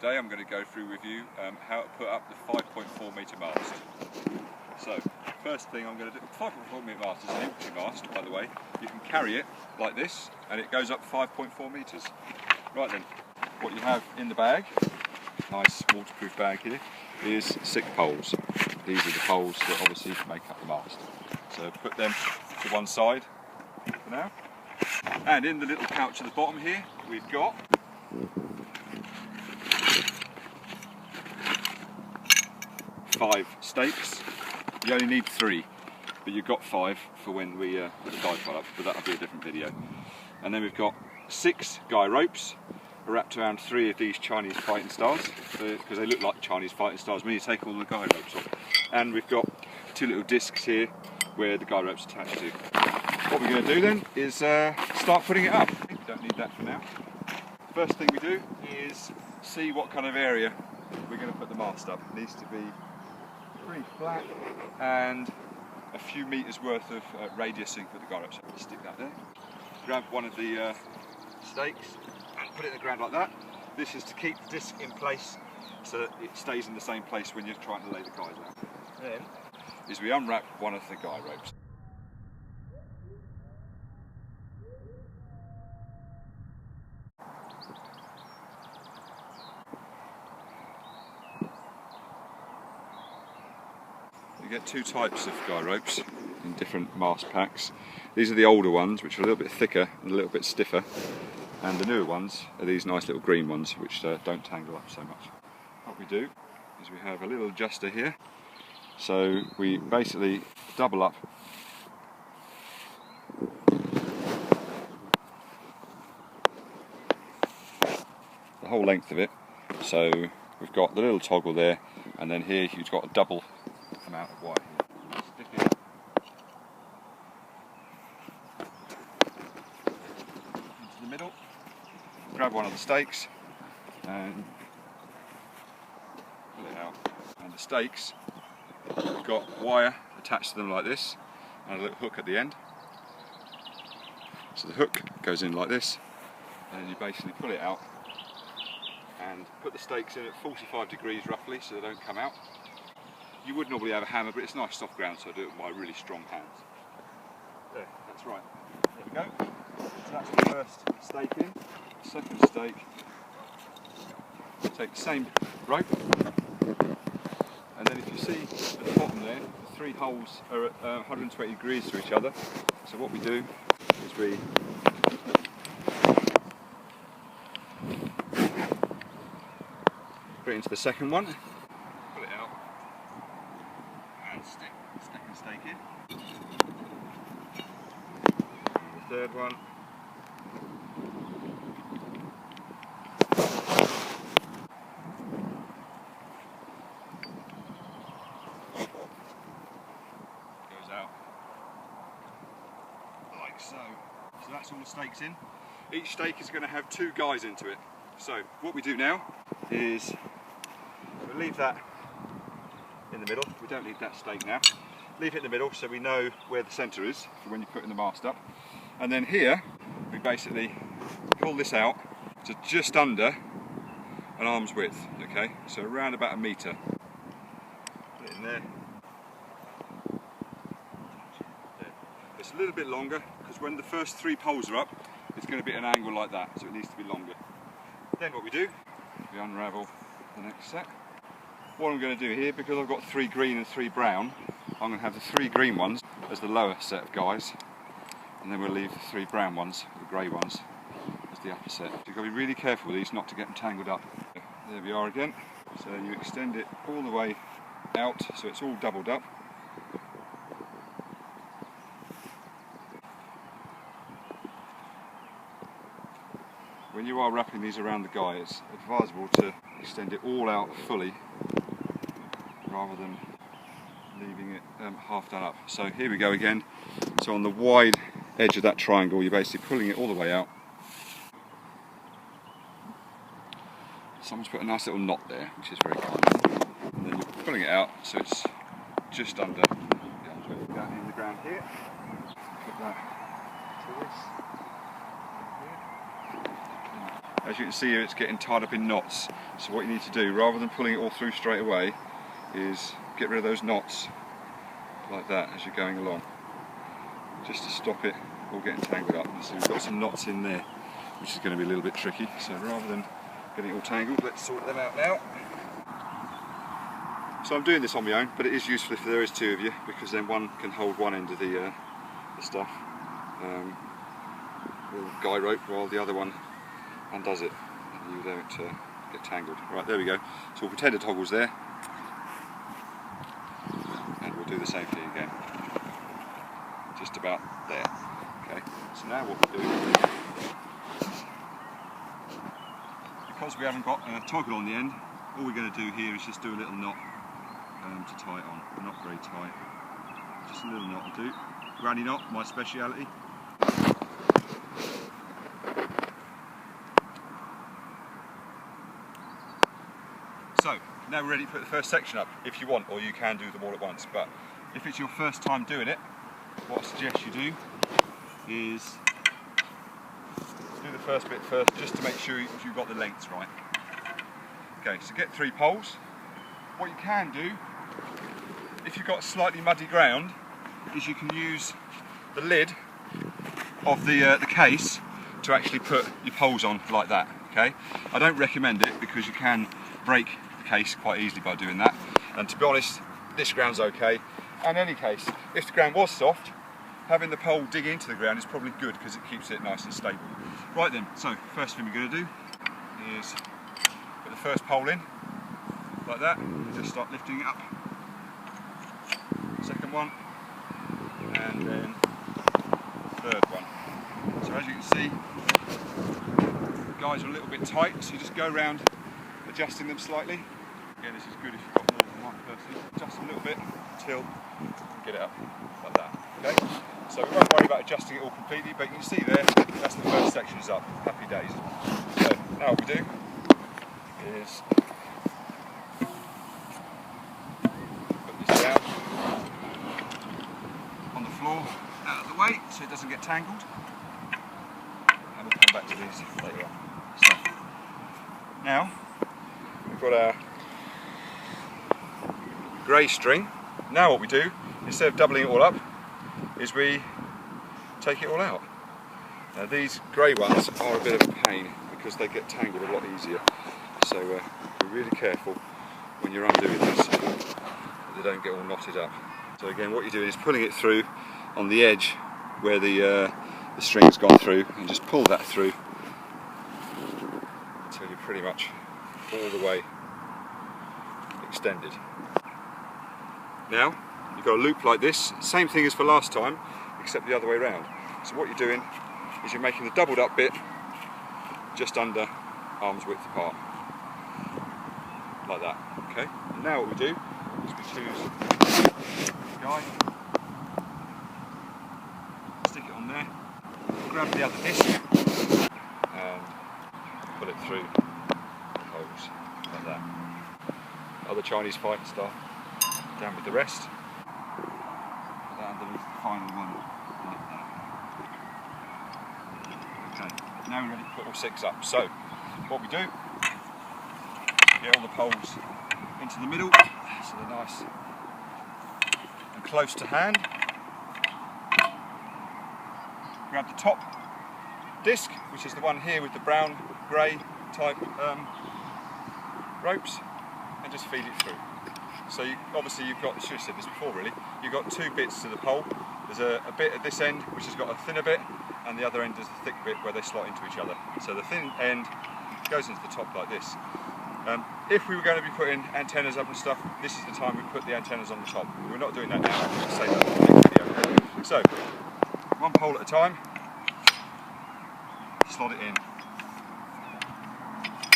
Today I'm going to go through with you how to put up the 5.4 metre mast. So, first thing I'm going to do, 5.4 metre mast is an empty mast, by the way. You can carry it like this and it goes up 5.4 metres. Right then, what you have in the bag, nice waterproof bag here, is 6 poles. These are the poles that obviously make up the mast. So put them to one side for now. And in the little pouch at the bottom here, we've got five stakes. You only need 3, but you've got 5 for when we put the guy pile up, but that'll be a different video. And then we've got 6 guy ropes wrapped around 3 of these Chinese fighting stars, because they look like Chinese fighting stars when you take all the guy ropes off. And we've got 2 little discs here where the guy rope's attached to. What we're going to do then is start putting it up. We don't need that for now. First thing we do is see what kind of area we're going to put the mast up. It needs to be pretty flat and a few metres worth of radius so you can put the guy ropes up. Stick that there. Grab one of the stakes and put it in the ground like that. This is to keep the disc in place so that it stays in the same place when you're trying to lay the guys out. Then is we unwrap one of the guy ropes. You get 2 types of guy ropes in different mast packs. These are the older ones, which are a little bit thicker and a little bit stiffer, and the newer ones are these nice little green ones which don't tangle up so much. What we do is we have a little adjuster here, so we basically double up the whole length of it. So we've got the little toggle there, and then here you've got a double amount of wire here. Stick it into the middle, grab one of the stakes and pull it out. And the stakes have got wire attached to them like this and a little hook at the end. So the hook goes in like this, and you basically pull it out and put the stakes in at 45 degrees roughly so they don't come out. You would normally have a hammer, but it's nice soft ground, so I do it with my really strong hands. There, that's right. There we go. So that's the first stake in. The second stake, take the same rope, and then if you see at the bottom there, the 3 holes are at 120 degrees to each other. So what we do is we put it into the second one, pull it out, and stick the second stake in. And the third one. Goes out like so. So that's all the stakes in. Each stake is going to have 2 guys into it. So what we do now is we leave that in the middle. We don't need that stake now. Leave it in the middle so we know where the centre is for when you're putting the mast up. And then here we basically pull this out to just under an arm's width, okay? So around about 1 metre. Put it in there. It's a little bit longer because when the first 3 poles are up, it's going to be at an angle like that, so it needs to be longer. Then what we do, we unravel the next set. What I'm going to do here, because I've got 3 green and 3 brown, I'm going to have the 3 green ones as the lower set of guys, and then we'll leave the 3 brown ones, the grey ones, as the upper set. You've got to be really careful with these not to get them tangled up. There we are again. So you extend it all the way out so it's all doubled up. When you are wrapping these around the guy, it's advisable to extend it all out fully rather than leaving it half done up. So here we go again. So on the wide edge of that triangle, you're basically pulling it all the way out. Someone's put a nice little knot there, which is very kind. And then you're pulling it out so it's just under the arm's width. Down in the ground here. Put that to this. As you can see here, it's getting tied up in knots. So what you need to do, rather than pulling it all through straight away, is get rid of those knots like that as you're going along, just to stop it all getting tangled up. So we've got some knots in there, which is going to be a little bit tricky. So rather than getting it all tangled, let's sort them out now. So I'm doing this on my own, but it is useful if there is two of you, because then one can hold one end of the stuff, the guy rope, while the other one undoes it, and you don't get tangled. Right, there we go. So we'll pretend a toggle's there, and we'll do the same thing again. Just about there. Okay, so now what we do, because we haven't got a toggle on the end, all we're going to do here is just do a little knot to tie it on. Not very tight, just a little knot will do. Granny knot, my speciality. So, now we're ready to put the first section up, if you want, or you can do them all at once. But if it's your first time doing it, what I suggest you do is do the first bit first, just to make sure you've got the lengths right. Okay, so get 3 poles. What you can do, if you've got slightly muddy ground, is you can use the lid of the case to actually put your poles on like that. Okay, I don't recommend it because you can break the case quite easily by doing that, and to be honest, this ground's okay. And in any case, if the ground was soft, having the pole dig into the ground is probably good because it keeps it nice and stable. Right then, so first thing we're going to do is put the first pole in like that, and just start lifting it up. Second one, and then third one. So as you can see, the guys are a little bit tight, so you just go around adjusting them slightly. Again, this is good if you've got more than one person. Adjust them a little bit until you get it up like that. Okay? So we won't worry about adjusting it all completely, but you can see there, that's the first section is up. Happy days. So now what we do is put this down on the floor, out of the way, so it doesn't get tangled. And we'll come back to these later on. So now we've got our grey string. Now what we do, instead of doubling it all up, is we take it all out. Now these grey ones are a bit of a pain because they get tangled a lot easier. So be really careful when you're undoing this, that they don't get all knotted up. So again, what you're doing is pulling it through on the edge where the string's gone through, and just pull that through until you're pretty much all the way extended. Now you've got a loop like this, same thing as for last time, except the other way around. So what you're doing is you're making the doubled up bit just under arm's width apart, like that. Okay. And now what we do is we choose the guy, stick it on there, grab the other disc, and pull it through the holes like that. Other Chinese fighting style. Down with the rest. Put that underneath the final one, like that. Okay, now we're ready to put all 6 up. So, what we do, get all the poles into the middle, so they're nice and close to hand. Grab the top disc, which is the one here with the brown, grey type ropes, and just feed it through. So obviously you've got, I should have said this before really, you've got 2 bits to the pole. There's a bit at this end which has got a thinner bit, and the other end is a thick bit where they slot into each other. So the thin end goes into the top like this. If we were going to be putting antennas up and stuff, this is the time we put the antennas on the top. We're not doing that now, I'll save that for the next video. So, one pole at a time, slot it in.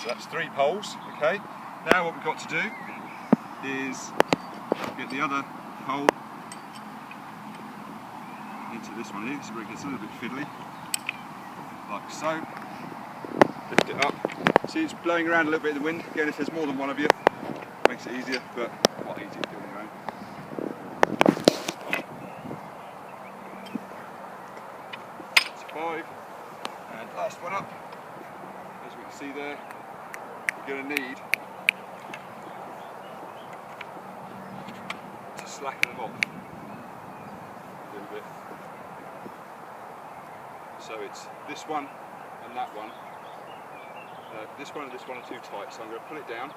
So that's 3 poles, okay? Now what we've got to do is get the other pole into this one here, so where it gets a little bit fiddly, like so. Lift it up. See, it's blowing around a little bit in the wind. Again, if there's more than one of you, it makes it easier, but quite easy to do on your own. That's 5, and last one up. As we can see, slacken them off a little bit. So it's this one and that one. This one and this one are too tight, so I'm going to pull it down.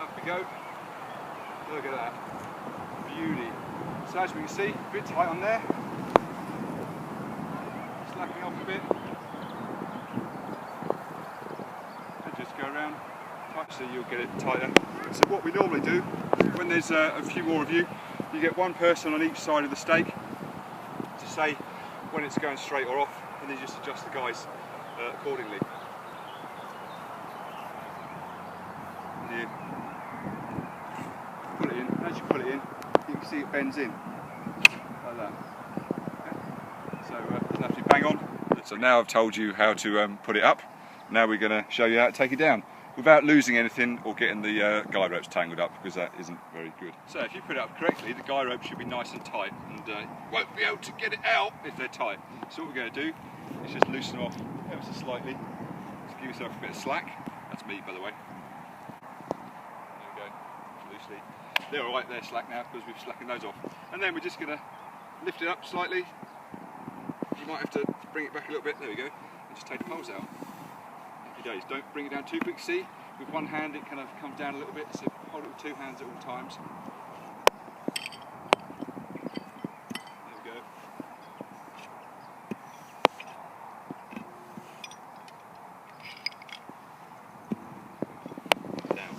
Up we go. Look at that. Beauty. So as we can see, a bit tight on there. Slackening off a bit. And just go around, tight, so you'll get it tighter. So what we normally do, when there's a few more of you, you get one person on each side of the stake to say when it's going straight or off, and then you just adjust the guys accordingly. And you put it in, and as you put it in, you can see it bends in, like that. Okay. So it's actually bang on. So now I've told you how to put it up, now we're going to show you how to take it down, without losing anything or getting the guy ropes tangled up, because that isn't very good. So if you put it up correctly, the guy rope should be nice and tight, and you won't be able to get it out if they're tight. So what we're going to do is just loosen them off ever so slightly. Just give yourself a bit of slack. That's me, by the way. There we go, loosely. They're alright, they're slack now because we've slackened those off. And then we're just going to lift it up slightly. You might have to bring it back a little bit, there we go, and just take the poles out. Days. Don't bring it down too quick. See, with one hand it kind of comes down a little bit, so hold it with two hands at all times. There we go. Down.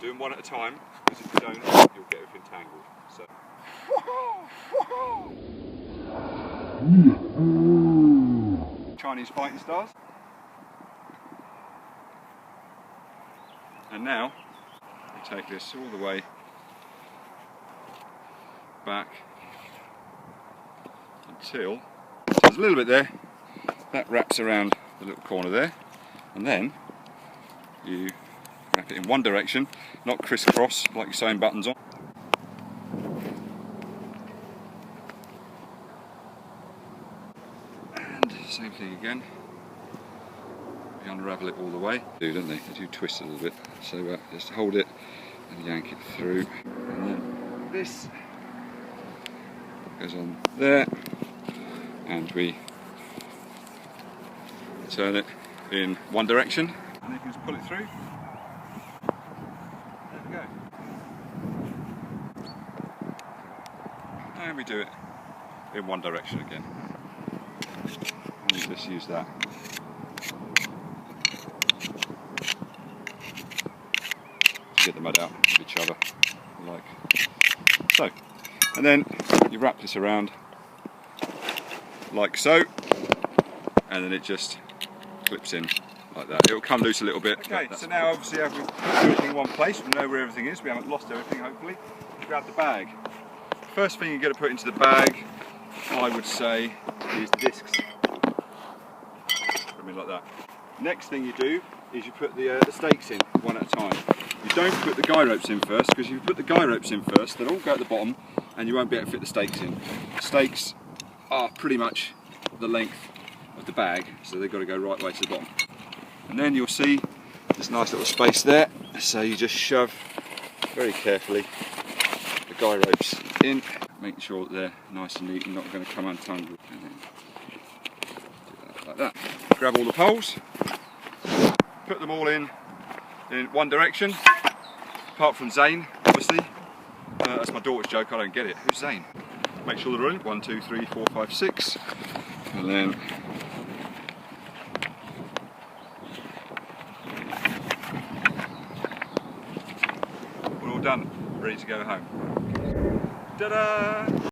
Do them one at a time, because if you don't, you'll get everything tangled. So. Chinese fighting stars. And now we take this all the way back until there's a little bit there, that wraps around the little corner there, and then you wrap it in one direction, not crisscross like you're sewing buttons on. And same thing again. They unravel it all the way, don't they? They do twist a little bit, so just hold it and yank it through, and then this goes on there, and we turn it in one direction, and you can just pull it through. There we go. And we do it in one direction again, and we just use that. Get the mud out of each other, like so. And then you wrap this around like so, and then it just clips in like that. It will come loose a little bit. Okay, so now obviously we've put everything in one place, we know where everything is, we haven't lost everything hopefully. Grab the bag. First thing you're going to put into the bag, I would say, is the discs. Put them in like that. Next thing you do is you put the stakes in one at a time. You don't put the guy ropes in first, because if you put the guy ropes in first, they'll all go at the bottom and you won't be able to fit the stakes in. The stakes are pretty much the length of the bag, so they've got to go right way to the bottom. And then you'll see this nice little space there, so you just shove very carefully the guy ropes in, making sure that they're nice and neat and not going to come untangled. And then do that like that. Grab all the poles, put them all in one direction, apart from Zane, obviously. That's my daughter's joke, I don't get it. Who's Zane? Make sure they're in. 1, 2, 3, 4, 5, 6. And then we're all done, ready to go home. Ta-da!